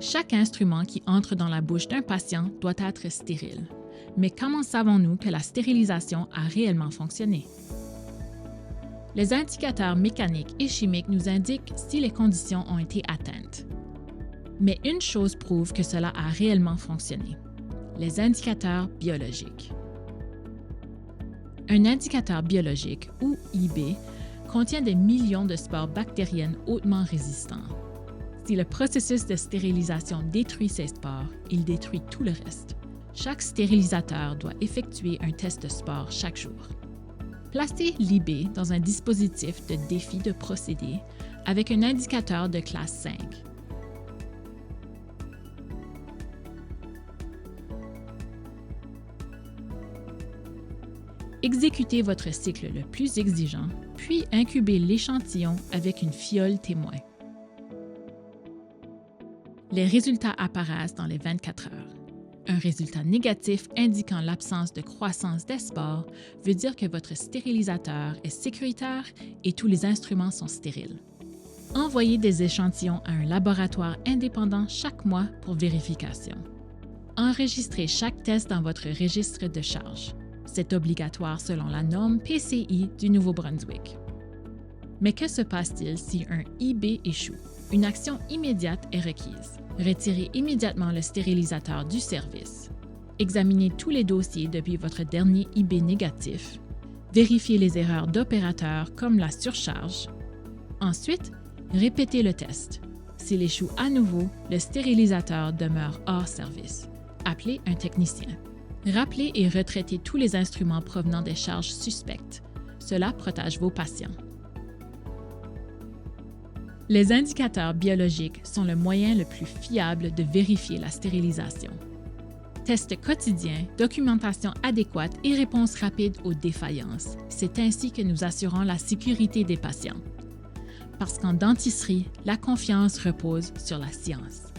Chaque instrument qui entre dans la bouche d'un patient doit être stérile. Mais comment savons-nous que la stérilisation a réellement fonctionné? Les indicateurs mécaniques et chimiques nous indiquent si les conditions ont été atteintes. Mais une chose prouve que cela a réellement fonctionné: les indicateurs biologiques. Un indicateur biologique, ou IB, contient des millions de spores bactériennes hautement résistants. Si le processus de stérilisation détruit ces spores, il détruit tout le reste. Chaque stérilisateur doit effectuer un test de spores chaque jour. Placez l'IB dans un dispositif de défi de procédé avec un indicateur de classe 5. Exécutez votre cycle le plus exigeant, puis incubez l'échantillon avec une fiole témoin. Les résultats apparaissent dans les 24 heures. Un résultat négatif indiquant l'absence de croissance des spores veut dire que votre stérilisateur est sécuritaire et tous les instruments sont stériles. Envoyez des échantillons à un laboratoire indépendant chaque mois pour vérification. Enregistrez chaque test dans votre registre de charge. C'est obligatoire selon la norme PCI du Nouveau-Brunswick. Mais que se passe-t-il si un IB échoue? Une action immédiate est requise. Retirez immédiatement le stérilisateur du service. Examinez tous les dossiers depuis votre dernier IB négatif. Vérifiez les erreurs d'opérateur comme la surcharge. Ensuite, répétez le test. S'il échoue à nouveau, le stérilisateur demeure hors service. Appelez un technicien. Rappelez et retraitez tous les instruments provenant des charges suspectes. Cela protège vos patients. Les indicateurs biologiques sont le moyen le plus fiable de vérifier la stérilisation. Tests quotidiens, documentation adéquate et réponse rapide aux défaillances. C'est ainsi que nous assurons la sécurité des patients. Parce qu'en dentisterie, la confiance repose sur la science.